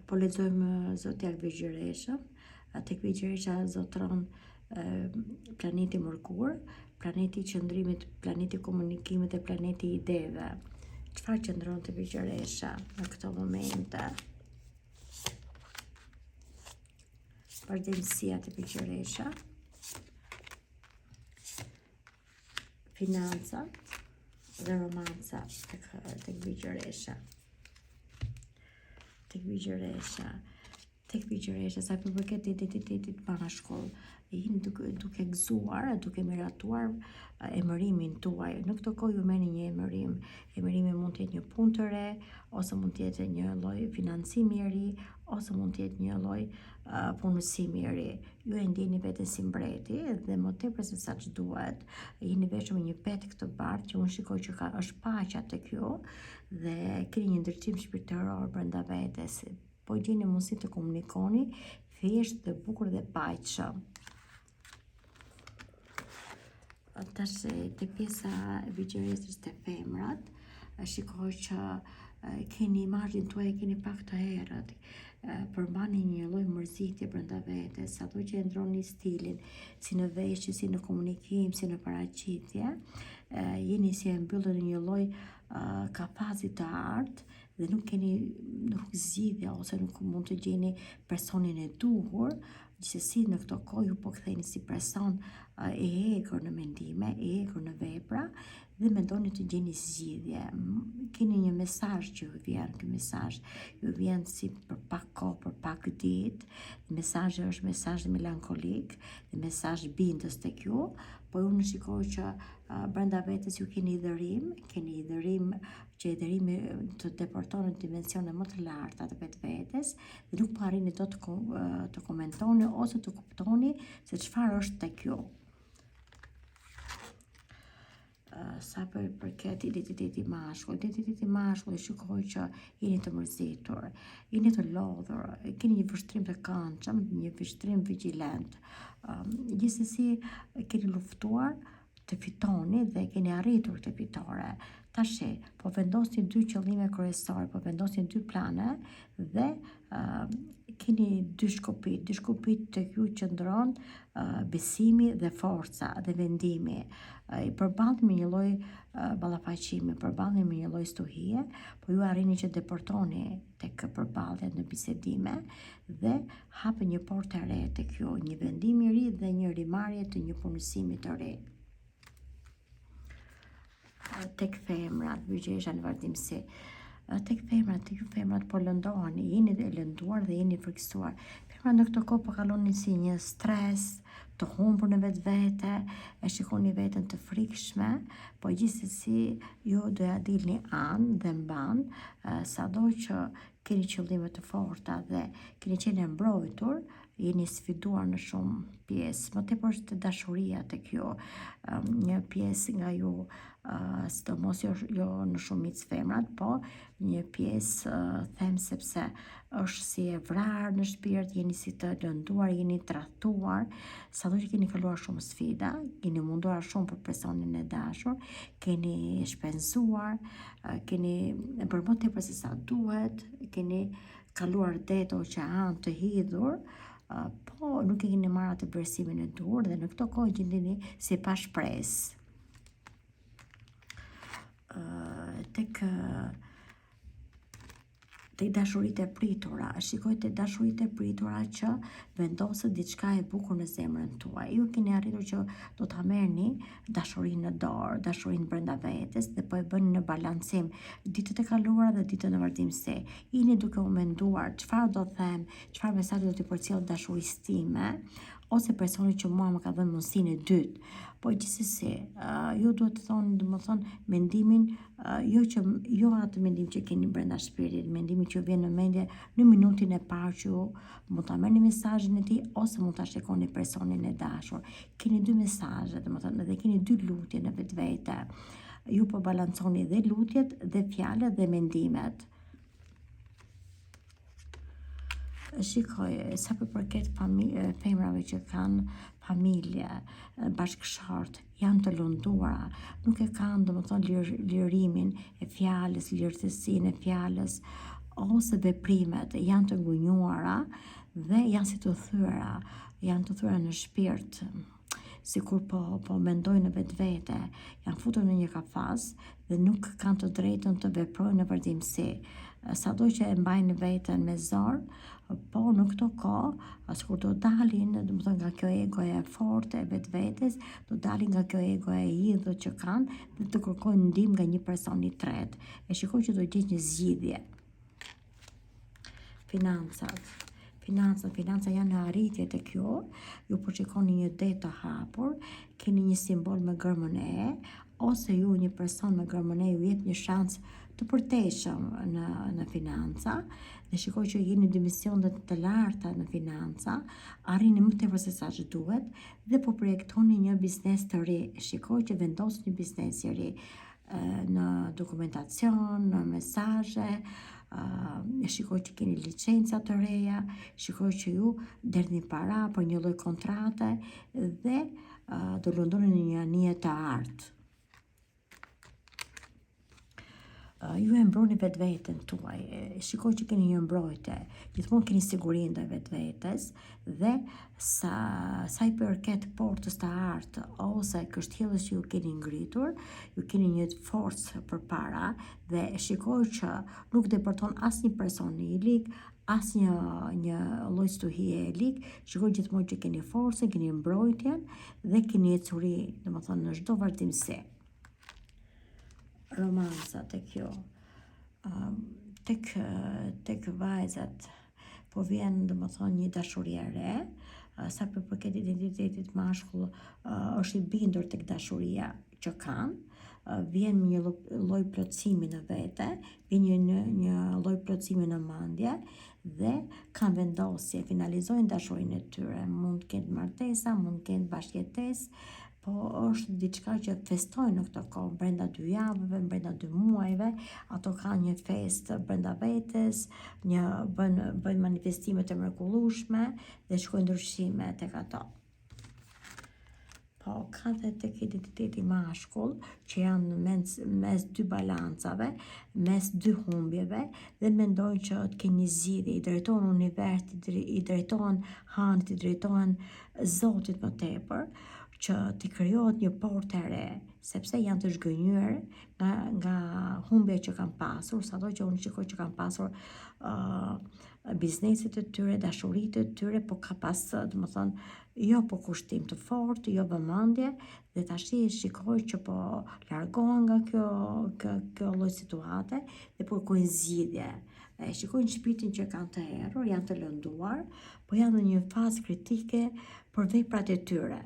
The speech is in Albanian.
Po lexojmë zodiak Vigjereshën. Tek Vigjeresha zotron planeti Mërkur, planeti i qëndrimit, planeti i komunikimit dhe planeti i ideve. Çfarë qëndron te Vigjeresha në këto momente? Vazhdimësia te Vigjeresha, financat dhe romanca tek Vigjeresha. Tek Vigjeresha, sa i përket identitetit bashkull, jeni duke gëzuar, duke miratuar emërimin tuaj. Në këtë kohë ju merrni një emërim. Emërimi mund të jetë një punë të re, ose mund të jetë një lloj financimi i ri, ose mund të jetë një lloj punësimi i ri. Ju e ndjeni veten si mbreti dhe më tepër se sa ç'duhet. Jeni veshur me një petë të bardhë që unë shikoj që është paqja tek ju dhe keni një ndërtim shpirtëror brenda vetes. Po gjeni mundësi të komunikoni thjesht dhe bukur dhe paqshëm. Tash te pjesa e Vigjeresës te femrat, shikoj që keni imazhin tuaj, keni pak të errët. Përmbani një lloj mërzitje brenda vetes, ato që e ndroni stilin, si në veshje, si në komunikim, si në paraqitje, jeni si e mbyllën një lloj kafazi të artë dhe nuk zgjidhja ose nuk mund të gjeni personin e duhur. Gjithsesi në këto kohë ju po ktheheni si person i egur në mendime, i egur në vepra dhe mendoni të gjeni zgjidhje. Keni një mesazh që ju vjen, ky mesazh ju vjen si për pak kohë, për pak ditë. Mesazhi është mesazh melankolik, mesazh bindës tek ju, po unë shikoj që brenda vetes ju keni idhërim që idhërimi të deporton në dimensione më të larta të vetvetes dhe nuk po arrini dot të komentoni ose të kuptoni se çfarë është tek ju. Sa përket identiteti mashkull, shikoj që jeni të mërzitur, jeni të lodhur, keni një vështrim të këndshëm, një vështrim vigjilent. Gjithsesi keni luftuar të fitoni dhe keni arritur këtë fitore. Tashi, po vendosni 2 qëllime kryesore, po vendosni 2 plane dhe keni 2 shkopit. 2 shkopit tek ju qëndron besimi dhe forca dhe vendimi. I përballni me një lloj ballafaqimi, përballni me një lloj stuhie, po ju arrini që deportoni tek përballjet në bisedime dhe hapë një portë e re tek ju, një vendim i ri dhe një rimarrje të një punësimi të ri. Tek femrat, Vigjeresha në vazhdimsi. Tek ju femrat po lëndoheni, jeni të lënduar dhe jeni friksuar. Femrat në këtë kohë po kaloni si një stres, të humbur në vetvete, e shikoni veten të frikshme, po gjithsesi ju doja dilni anë dhe mban, sado që keni qëllime të forta dhe keni qenë e mbrojtur, jeni sfiduar në shumë pjesë. Më tepër është dashuria tek ju, një pjesë nga ju, sidomos jo në shumicë femrat, po një pjesë them sepse është si e vrarë në shpirt, jeni si të lënduar, jeni tradhtuar, sado që keni kaluar shumë sfida, keni munduar shumë për personin e dashur, keni shpenzuar, keni bërë më tepër se sa duhet, keni kaluar det oqean të hidhur, po nuk e keni marrë atë vlerësimin e duhur dhe në këto kohë gjendeni si pa shpresë. Tek dashuritë e pritura, shikoj te dashuritë e pritura që vendoset diçka e bukur në zemrën tuaj. Ju keni arritur që do ta merrni dashurinë në dorë, dashurinë brenda vetes dhe po e bëni në balancim ditët e kaluara dhe ditën e vazhdimsi. Jeni duke u menduar çfarë do them, çfarë mesazhi do t'i përcjell dashurisë time ose personi që mua më ka dhënë mundësinë e dytë. Po gjithsesi, ju duhet të thoni, domethënë, mendimin, jo atë mendim që keni brenda shpirtit, mendimin që vjen në mendje në minutin e parë që ju mund ta merrni mesazhin e tij ose mund ta shikoni personin e dashur. Keni 2 mesazhe, domethënë, dhe keni 2 lutje në vetvete. Ju po balanconi dhe lutjet dhe fjalët dhe mendimet. Shikoj, sa përket femrave që kanë familje, bashkëshort, janë të lënduara, nuk e kanë domethënë lirimin e fjalës, lirëtësinë e fjalës, ose veprimet janë të ngujnuara dhe janë si të thyera në shpirt, sikur po mendojnë në vetvete, janë futur në një kafaz dhe nuk kanë të drejtën të veprojnë në vazhdimsi. Sado që e mbajnë veten me zor, po në këto kohë, kur do dalin, domethënë nga kjo egoja e fortë e vetvetes, do dalin nga kjo egoja e idhët që kanë dhe të kërkojnë ndihmë nga një person i tretë. E shikoj që do gjejnë një zgjidhje. Financa janë në arritje të kjo, ju përshikoni një det të hapur, keni një simbol me gërmën E, ose ju një person me gërmën E ju jep një shans të përteshëm në financa, dhe shikoj që jeni dimensionet të larta në financa, arrini më tepër se sa që duhet, dhe po projektoni një biznes të ri. Shikoj që vendos një biznes i ri në dokumentacion, në mesazhe, shikoj që keni licenca të reja, shikoj që ju derdhni para për një lloj kontrate dhe do lëndoni një anije të artë. Ju e mbroni vetveten tuaj, shikoj që keni një mbrojtje, gjithmonë keni sigurinë ndaj vetvetes dhe sa i përket portës të artë ose kështjellës që ju keni ngritur, ju keni një forcë përpara dhe shikoj që nuk depërton asnjë person i lig, asnjë lloj stuhie e lig, shikoj gjithmonë që keni forcën, keni mbrojtjen dhe keni ecuri, domethënë në çdo vazhdimsi. Romanca të kjo, tek vajzat po vjen domethënë një dashuri e re, sa përket identitetit mashkull është i bindur tek dashuria që kanë, vjen një lloj plotësimi në vete, vjen një lloj plotësimi në mendje dhe kanë vendosje, finalizojnë dashurinë e tyre, mund të kenë martesa, mund të kenë bashkëjetesë, po është diçka që festojnë në këto kohë, brenda 2 javëve, brenda 2 muajve, ato kanë një festë brenda vetes, bëjnë manifestime të mrekullueshme dhe shkojnë ndryshime tek ato. Po ka dhe tek identiteti mashkull që janë mes 2 balancave, mes 2 humbjeve dhe mendojnë që të kenë një zgjidhje, i drejtohen universit, i drejtohen Hanit, i drejtohen Zotit më tepër, që t'i krijohet një portë e re, sepse janë të zhgënjur nga humbja që kanë pasur, sado që unë shikoj që kanë pasur bizneset e tyre, dashuritë e tyre, po ka pas, domethënë, jo po kushtim të fortë, jo vëmendje, dhe tash shikoj që po largohen nga kjo lloj situate dhe po kërkojnë zgjidhje. Shikojnë shpirtin që kanë të errur, janë të lënduar, po janë në një fazë kritike për veprat e tyre.